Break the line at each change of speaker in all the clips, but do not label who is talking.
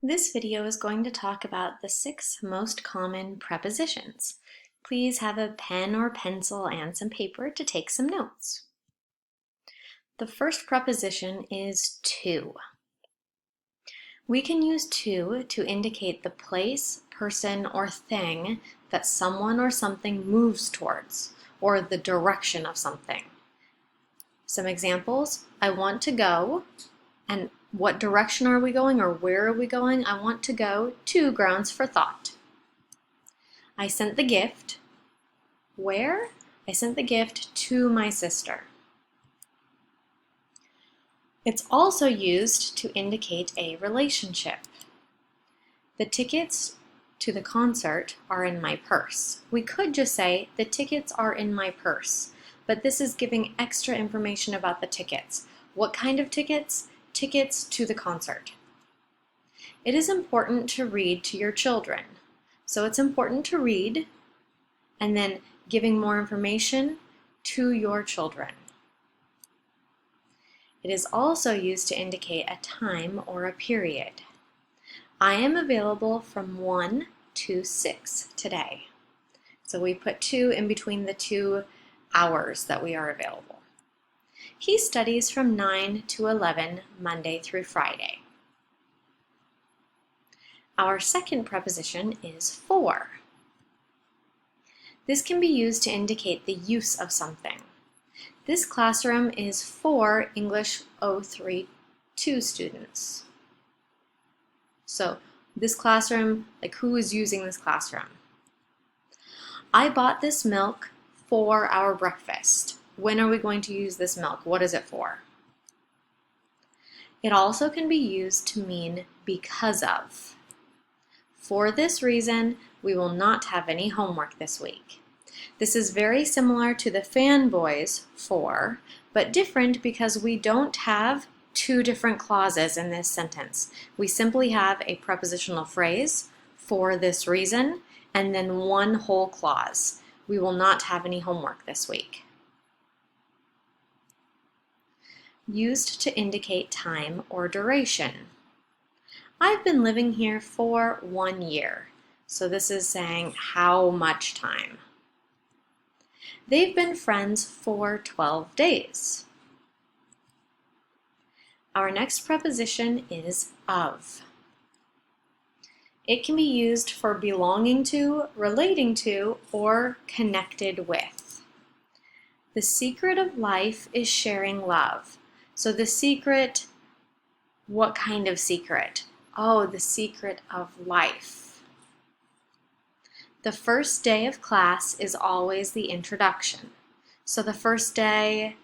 This video is going to talk about the 6 most common prepositions. Please have a pen or pencil and some paper to take some notes. The first preposition is to. We can use to indicate the place, person, or thing that someone or something moves towards, or the direction of something. Some examples: I want to go, and what direction are we going or where are we going? I want to go to Grounds for Thought. I sent the gift. Where? I sent the gift to my sister. It's also used to indicate a relationship. The tickets to the concert are in my purse. We could just say the tickets are in my purse, but this is giving extra information about the tickets. What kind of tickets? Tickets to the concert. It is important to read to your children. So it's important to read and then giving more information to your children. It is also used to indicate a time or a period. I am available from 1 to 6 today. So we put 2 in between the 2 hours that we are available. He studies from 9 to 11, Monday through Friday. Our second preposition is for. This can be used to indicate the use of something. This classroom is for English 032 students. So this classroom, like who is using this classroom? I bought this milk for our breakfast. When are we going to use this milk? What is it for? It also can be used to mean because of. For this reason, we will not have any homework this week. This is very similar to the fanboys for, but different because we don't have 2 different clauses in this sentence. We simply have a prepositional phrase, for this reason, and then one whole clause. We will not have any homework this week. Used to indicate time or duration. I've been living here for 1 year. So this is saying how much time. They've been friends for 12 days. Our next preposition is of. It can be used for belonging to, relating to, or connected with. The secret of life is sharing love. So the secret, what kind of secret? Oh, the secret of life. The first day of class is always the introduction. So the first day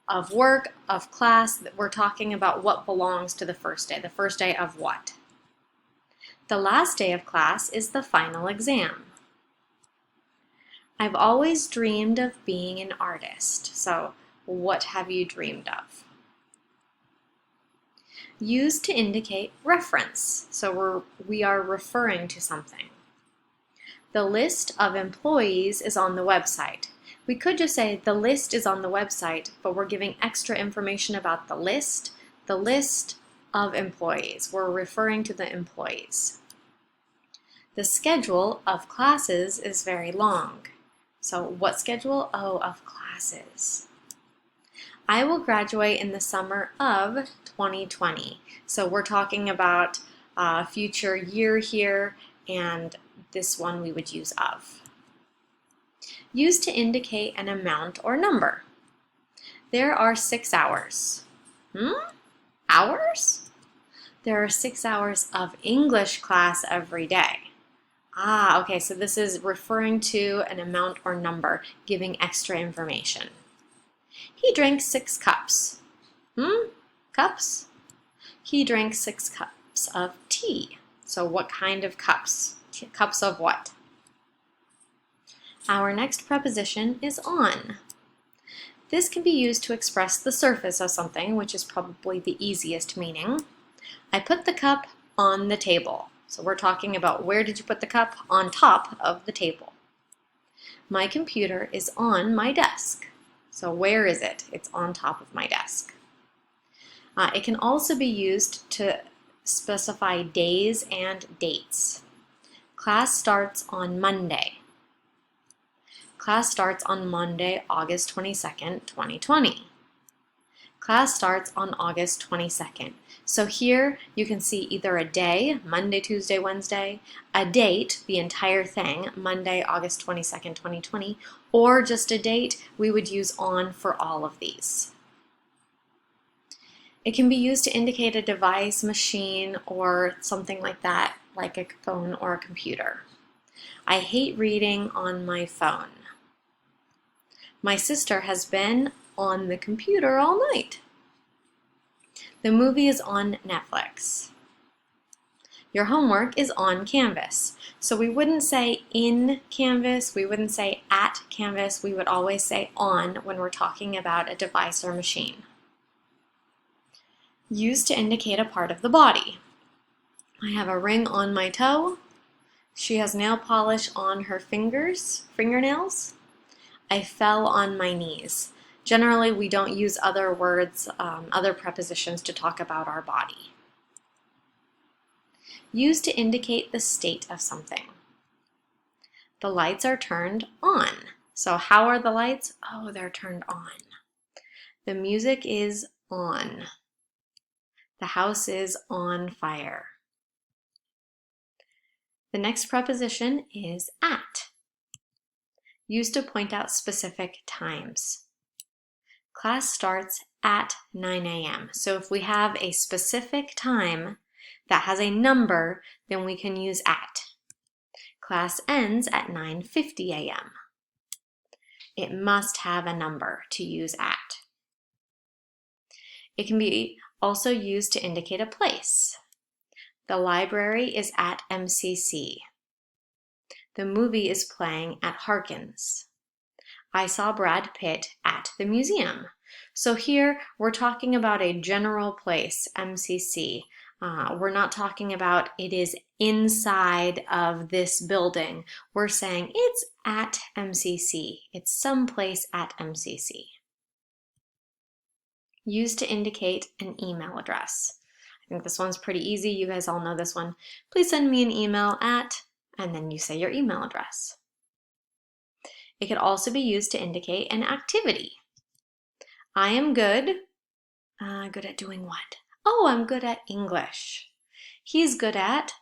of work, of class, we're talking about what belongs to the first day. The first day of what? The last day of class is the final exam. I've always dreamed of being an artist. So what have you dreamed of? Used to indicate reference. So we are referring to something. The list of employees is on the website. We could just say the list is on the website, but we're giving extra information about the list of employees. We're referring to the employees. The schedule of classes is very long. So what schedule? Oh, of classes. I will graduate in the summer of 2020. So we're talking about a future year here, and this one we would use of. Used to indicate an amount or number. There are 6 hours. Hours? There are 6 hours of English class every day. Okay, so this is referring to an amount or number, giving extra information. He drank 6 cups. Cups? He drank 6 cups of tea. So what kind of cups? Cups of what? Our next preposition is on. This can be used to express the surface of something, which is probably the easiest meaning. I put the cup on the table. So we're talking about where did you put the cup? On top of the table. My computer is on my desk. So where is it? It's on top of my desk. It can also be used to specify days and dates. Class starts on Monday. Class starts on Monday, August 22nd, 2020. Class starts on August 22nd. So here you can see either a day, Monday, Tuesday, Wednesday, a date, the entire thing, Monday, August 22nd, 2020, or just a date. We would use on for all of these. It can be used to indicate a device, machine, or something like that, like a phone or a computer. I hate reading on my phone. My sister has been on the computer all night. The movie is on Netflix. Your homework is on Canvas. So we wouldn't say in Canvas, we wouldn't say at Canvas, we would always say on when we're talking about a device or machine. Used to indicate a part of the body. I have a ring on my toe. She has nail polish on her fingernails. I fell on my knees. Generally, we don't use other words, other prepositions to talk about our body. Used to indicate the state of something. The lights are turned on. So how are the lights? Oh, they're turned on. The music is on. The house is on fire. The next preposition is at. Used to point out specific times. Class starts at 9 a.m. So if we have a specific time that has a number, then we can use at. Class ends at 9:50 a.m. It must have a number to use at. It can be also used to indicate a place. The library is at MCC. The movie is playing at Harkins. I saw Brad Pitt at the museum. So here we're talking about a general place, MCC. We're not talking about it is inside of this building. We're saying it's at MCC. It's someplace at MCC. Used to indicate an email address. I think this one's pretty easy. You guys all know this one. Please send me an email at, and then you say your email address. It could also be used to indicate an activity. I am good. Good at doing what? Oh, I'm good at English. He's good at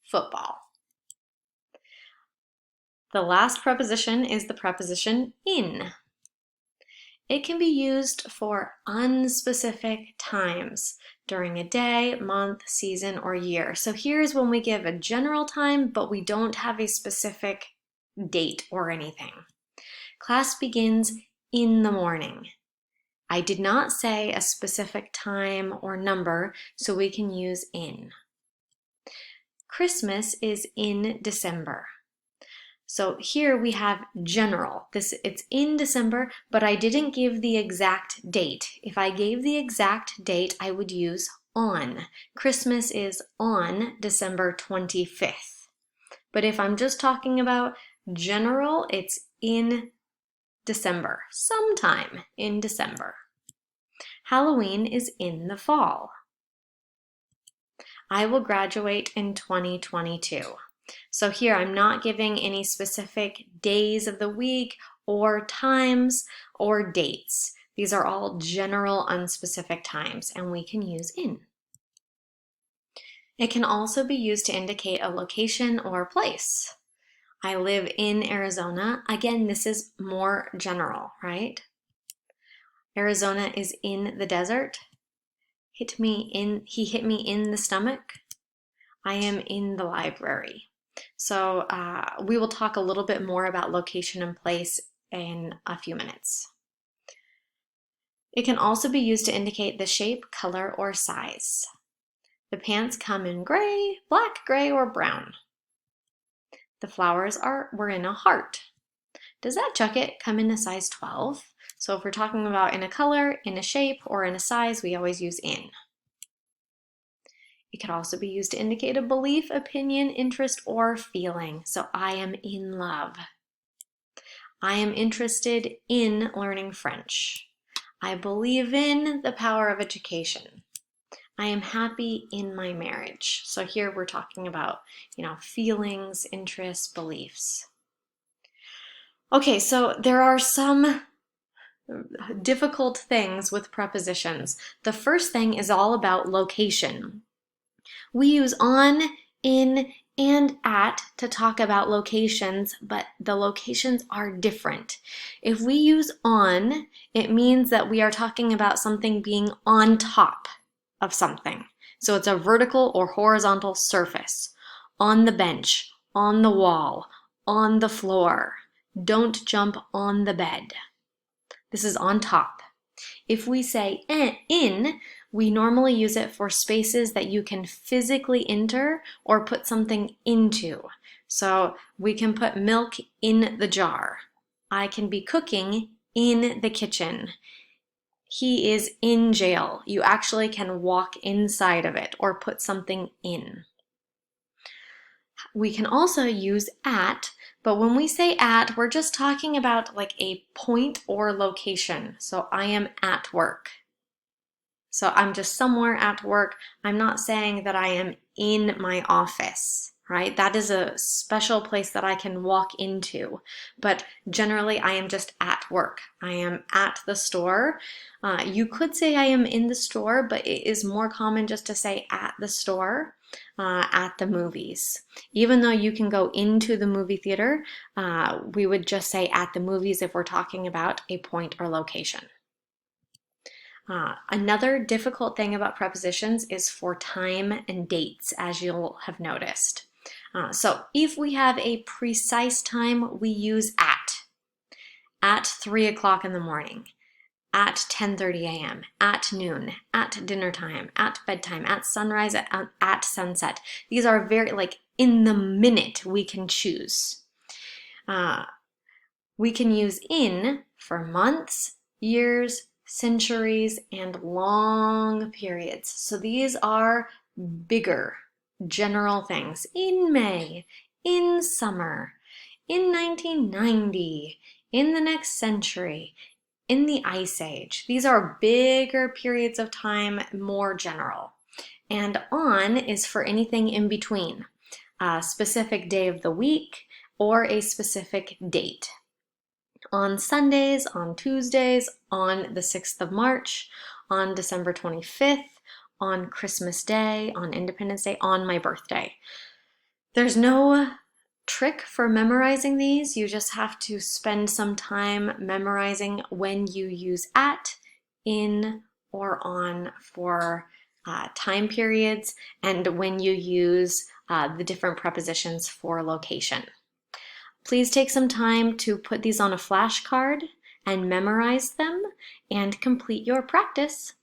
football. The last preposition is the preposition in. It can be used for unspecific times during a day, month, season, or year. So here's when we give a general time, but we don't have a specific date or anything. Class begins in the morning. I did not say a specific time or number, so we can use in. Christmas is in December. So here we have general. It's in December, but I didn't give the exact date. If I gave the exact date, I would use on. Christmas is on December 25th. But if I'm just talking about general, it's in December, sometime in December. Halloween is in the fall. I will graduate in 2022. So here I'm not giving any specific days of the week or times or dates. These are all general unspecific times, and we can use in. It can also be used to indicate a location or place. I live in Arizona. Again, this is more general, right? Arizona is in the desert. He hit me in the stomach. I am in the library. So we will talk a little bit more about location and place in a few minutes. It can also be used to indicate the shape, color, or size. The pants come in gray, black, gray, or brown. The flowers were in a heart. Does that jacket come in a size 12? So if we're talking about in a color, in a shape, or in a size, we always use in. It could also be used to indicate a belief, opinion, interest, or feeling. So I am in love. I am interested in learning French. I believe in the power of education. I am happy in my marriage. So here we're talking about, feelings, interests, beliefs. Okay, so there are some difficult things with prepositions. The first thing is all about location. We use on, in, and at to talk about locations, but the locations are different. If we use on, it means that we are talking about something being on top of something. So it's a vertical or horizontal surface. On the bench, on the wall, on the floor. Don't jump on the bed. This is on top. If we say in, we normally use it for spaces that you can physically enter or put something into. So we can put milk in the jar. I can be cooking in the kitchen. He is in jail. You actually can walk inside of it or put something in. We can also use at, but when we say at, we're just talking about like a point or location. So I am at work. So I'm just somewhere at work. I'm not saying that I am in my office, right? That is a special place that I can walk into. But generally, I am just at work. I am at the store. You could say I am in the store, but it is more common just to say at the store, at the movies. Even though you can go into the movie theater, we would just say at the movies if we're talking about a point or location. Another difficult thing about prepositions is for time and dates, as you'll have noticed. So if we have a precise time, we use at 3 o'clock in the morning, at 10:30 a.m., at noon, at dinner time, at bedtime, at sunrise, at sunset. These are very, like, in the minute we can choose. We can use in for months, years, centuries, and long periods. So these are bigger, general things. In May, in summer, in 1990, in the next century, in the Ice Age. These are bigger periods of time, more general. And on is for anything in between, a specific day of the week or a specific date. On Sundays, on Tuesdays, on the 6th of March, on December 25th, on Christmas Day, on Independence Day, on my birthday. There's no trick for memorizing these. You just have to spend some time memorizing when you use at, in, or on for time periods, and when you use the different prepositions for location. Please take some time to put these on a flashcard and memorize them and complete your practice.